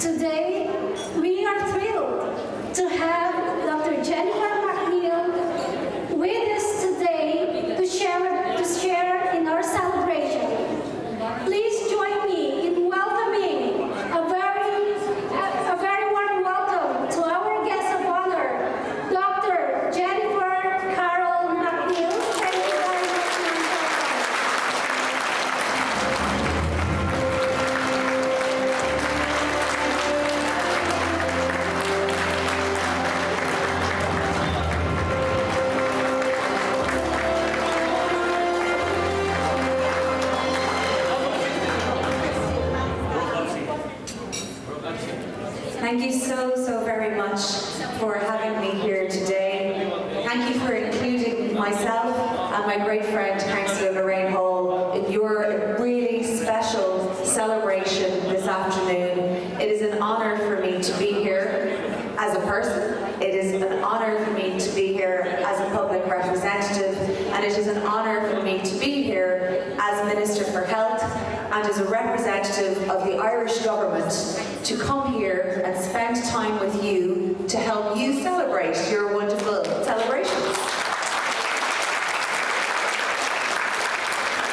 Today, we are thrilled to have Dr. Jennifer McNeil with us today to share in our celebration. Please join me in welcoming a very warm welcome to our guest of honor, Dr. Jennifer Carol McNeil. Thank you very much. Thank you so very much for having me here today. Thank you for including myself and my great friend Councillor Lorraine Hall in your really special celebration this afternoon. It is an honour for me to be here as a person. It is an honour for me to be here as a public representative, and it is an honour for me to be here as Minister for Health and as a representative of the Irish government to come here and spend time with you to help you celebrate your wonderful celebrations.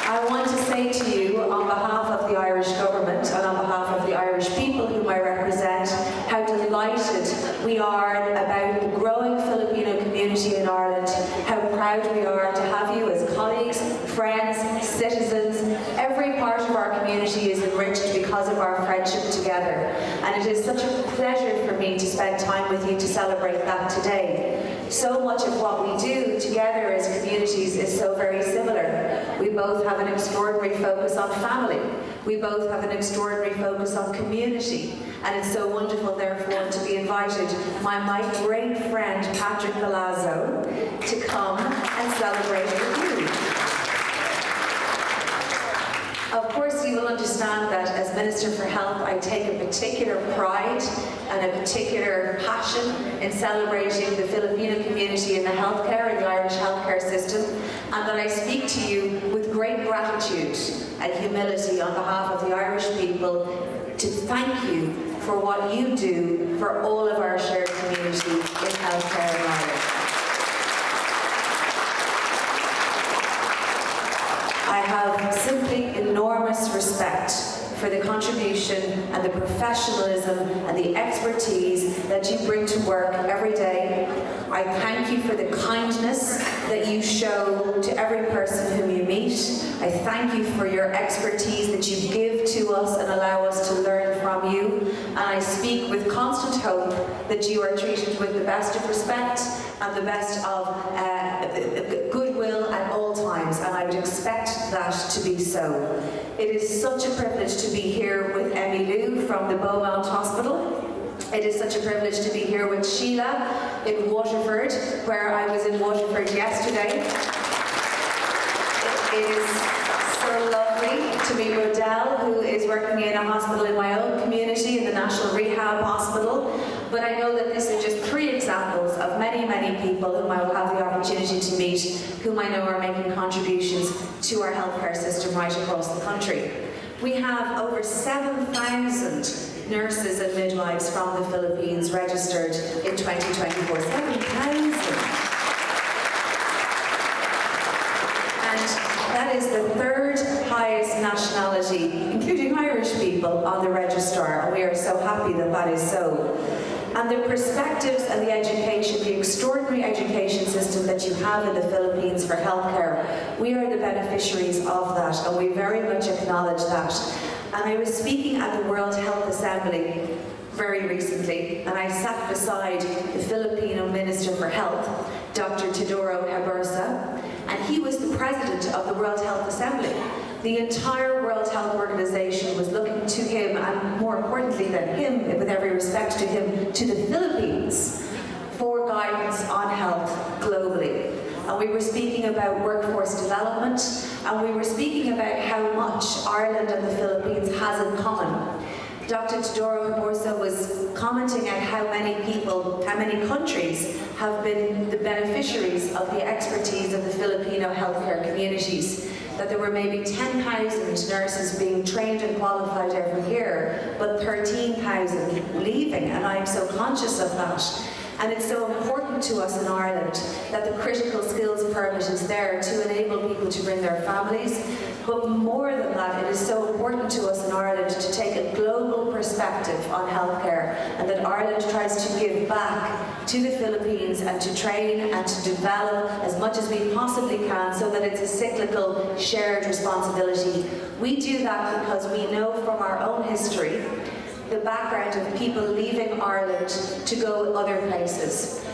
I want to say to you, on behalf of the Irish government and on behalf of the Irish people whom I represent, how delighted we are about the growing Filipino community in Ireland, how proud we are to have you as colleagues, friends, citizens. Every part of our community is enriched because of our friendship together, and it is such a pleasure for me to spend time with you to celebrate that today. So much of what we do together as communities is so very similar. We both have an extraordinary focus on family. We both have an extraordinary focus on community. And it's so wonderful, therefore, to be invited by my great friend, Patrick Palazzo, to come and celebrate with you. Of course, you will understand that as Minister for Health, I take a particular pride and a particular passion in celebrating the Filipino community in the healthcare, in the Irish healthcare system, and that I speak to you with great gratitude and humility on behalf of the Irish people to thank you for what you do for all of our shared community in healthcare in Ireland. I have simply enormous respect for the contribution and the professionalism and the expertise that you bring to work every day. I thank you for the kindness that you show to every person whom you meet. I thank you for your expertise that you give to us and allow us to learn from you. And I speak with constant hope that you are treated with the best of respect and the best of goodwill at all times, and I would expect that to be so. It is such a privilege to be here with Emmy Lou from the Beaumont Hospital. It is such a privilege to be here with Sheila in Waterford, where I was in Waterford yesterday. It is so lovely to meet Rodell, who is working in a hospital in my own community, in the National Rehab Hospital. But I know that these are just 3 examples of many people whom I will have the opportunity to meet, whom I know are making contributions to our healthcare system right across the country. We have over 7,000 nurses and midwives from the Philippines registered in 2024. 7,000! And that is the 3rd highest nationality, including Irish people, on the registrar, and we are so happy that that is so. And the perspectives and the education, the extraordinary education system that you have in the Philippines for healthcare, we are the beneficiaries of that, and we very much acknowledge that. And I was speaking at the World Health Assembly very recently, and I sat beside the Filipino Minister for Health, Dr. Teodoro Hebersa, and he was the president of the World Health Assembly. The entire World Health Organization was looking to him, and more importantly than him, with every respect to him, to the Philippines for guidance on health globally. And we were speaking about workforce development, and we were speaking about how much Ireland and the Philippines has in common. Dr. Teodoro Hebersa was commenting on how many people, how many countries have been the beneficiaries of the expertise of the Filipino healthcare communities. that there were maybe 10,000 nurses being trained and qualified every year, but 13,000 leaving, and I'm so conscious of that. And it's so important to us in Ireland that the critical skills permit is there to enable people to bring their families. But more than that, it is so important to us in Ireland to take a global perspective on healthcare, and that Ireland tries to give back to the Philippines and to train and to develop as much as we possibly can, so that it's a cyclical shared responsibility. We do that because we know from our own history the background of people leaving Ireland to go other places.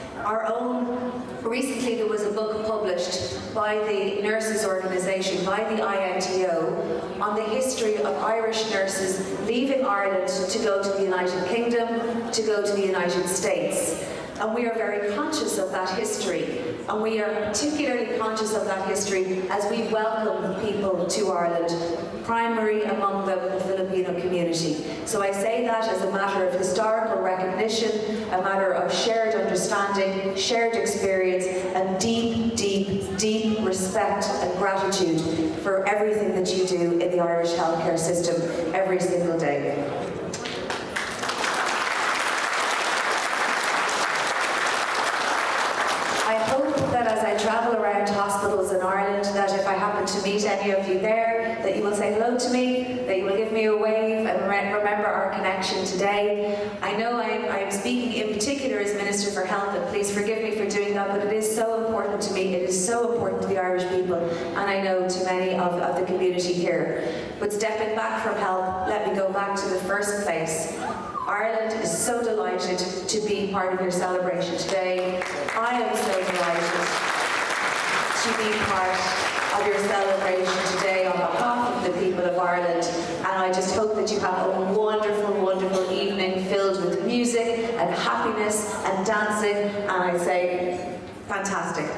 Recently there was a book published by the nurses organisation, by the INTO, on the history of Irish nurses leaving Ireland to go to the United Kingdom, to go to the United States. And we are very conscious of that history. And we are particularly conscious of that history as we welcome people to Ireland, primary among them the Filipino community. So I say that as a matter of historical recognition, a matter of shared understanding, shared experience, and deep, deep, deep respect and gratitude for everything that you do in the Irish healthcare system every single day. That as I travel around hospitals in Ireland, that if I happen to meet any of you there, that you will say hello to me, that you will give me a wave and remember our connection today. I know I'm speaking in particular as Minister for Health, and please forgive me for doing that, but it is so important to me, it is so important to the Irish people, and I know to many of the community here. But stepping back from health, let me go back to the first place. Ireland is so delighted to be part of your celebration today. I am so delighted to be part of your celebration today on behalf of the people of Ireland. And I just hope that you have a wonderful, wonderful evening filled with music and happiness and dancing. And I say, fantastic.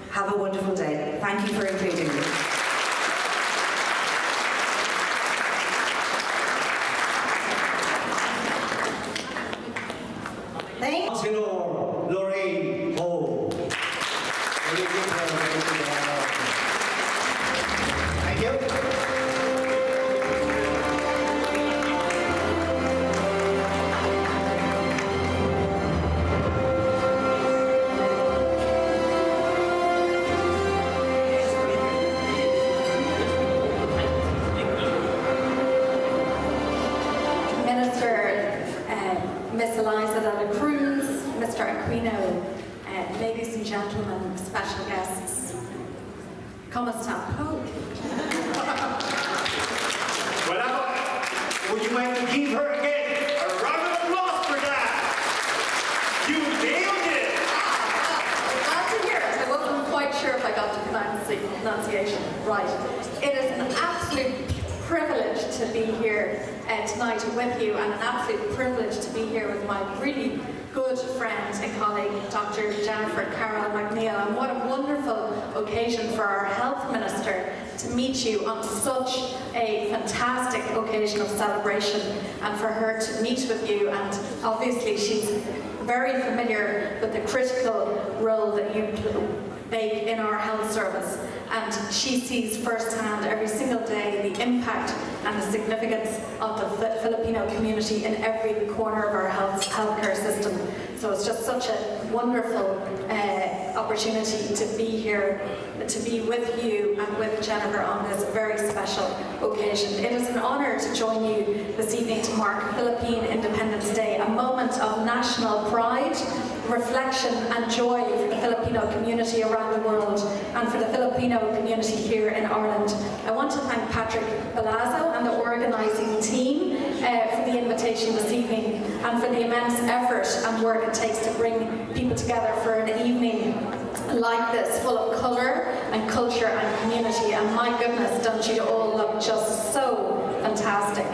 Have a wonderful day. Thank you for including me. Ladies and gentlemen, special guests, come and stand. Well, would you like to give her again a round of applause for that? You nailed it! I'm glad to hear it. I wasn't quite sure if I got the pronunciation right. It is an absolute privilege to be here tonight with you, and an absolute privilege to be here with my really good friend and colleague, Dr. Jennifer Carroll McNeil. And what a wonderful occasion for our Health Minister to meet you on such a fantastic occasion of celebration, and for her to meet with you. And obviously she's very familiar with the critical role that you make in our health service, and she sees firsthand every single day the impact and the significance of the Filipino community in every corner of our healthcare system. So it's just such a wonderful opportunity to be here, to be with you and with Jennifer on this very special occasion. It is an honour to join you this evening to mark Philippine Independence Day, a moment of national pride, reflection and joy for the Filipino community around the world and for the Filipino community here in Ireland. I want to thank Patrick Palazzo and the organising team for the invitation this evening, and for the immense effort and work it takes to bring people together for an evening like this, full of colour and culture and community. And my goodness, don't you all look just so fantastic.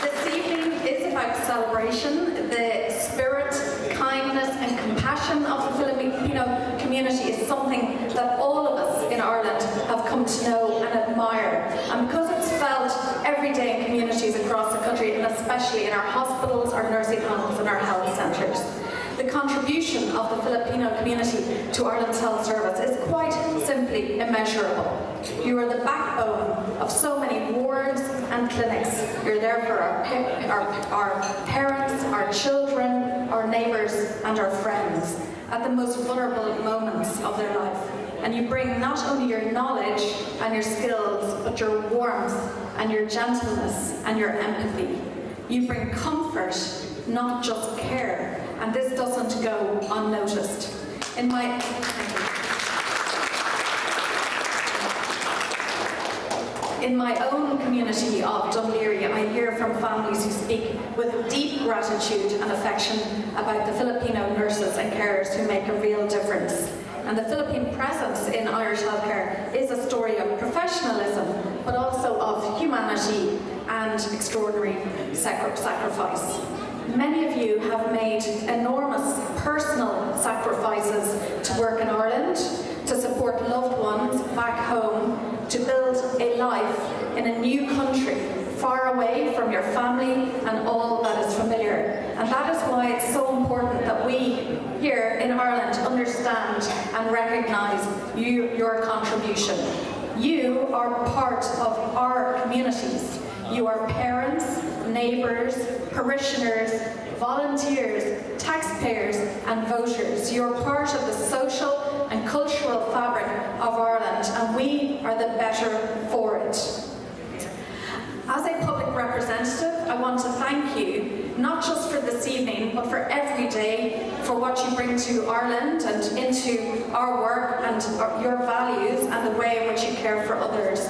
This evening is about celebration. The spirit, kindness and compassion of the Filipino community is something that all of us in Ireland have come to know and admire. And because it's felt every day in communities across the country, and especially in our hospitals, our nursing homes and our health centres. The contribution of the Filipino community to Ireland's health service is quite simply immeasurable. You are the backbone of so many wards and clinics. You're there for our parents, our children, our neighbours and our friends at the most vulnerable moments of their life. And you bring not only your knowledge and your skills, but your warmth and your gentleness and your empathy. You bring comfort, not just care, and this doesn't go unnoticed. In my own community of Dunleary, I hear from families who speak with deep gratitude and affection about the Filipino nurses and carers who make a real difference. And the Philippine presence in Irish healthcare is a story of professionalism, but also of humanity and extraordinary sacrifice. Many of you have made enormous personal sacrifices to work in Ireland, to support loved ones back home, to build a life in a new country, far away from your family and all that is familiar. And that is why it's so important that we here in Ireland understand and recognise your contribution. You are part of our communities. You are parents, neighbours, parishioners, volunteers, taxpayers and voters. You're part of the social and cultural fabric of Ireland, and we are the better for it. As a public representative, I want to thank you, not just for this evening, but for every day, for what you bring to Ireland and into our work and your values and the way in which you care for others.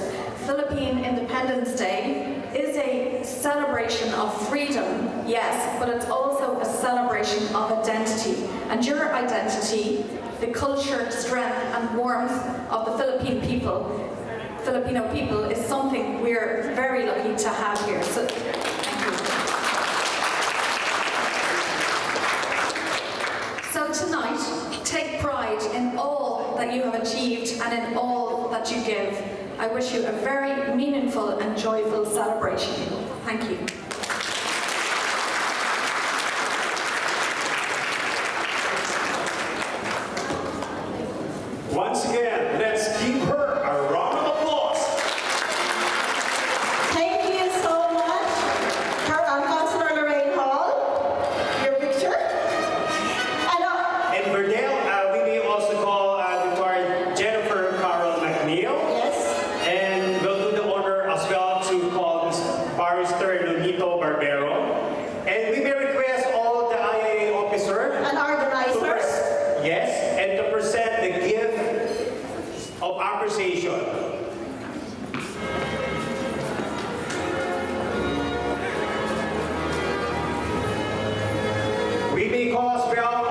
Philippine Independence Day is a celebration of freedom, yes, but it's also a celebration of identity. And your identity, the culture, strength and warmth of the Filipino people is something we're very lucky to have here. So, thank you. So tonight, take pride in all that you have achieved and in all that you give. I wish you a very meaningful and joyful celebration. Thank you. Once again, let's give her a round of applause. Thank you so much, Councillor Lorraine Hall. Your picture. In Verdale, we may also call the choir Jennifer Carol McNeil. Yes. And we'll do the honor as well to call Miss Barrister Lunito Barbero. And we may request all the IAA officers And organizers. yes, and to present the gift of appreciation. We may call as well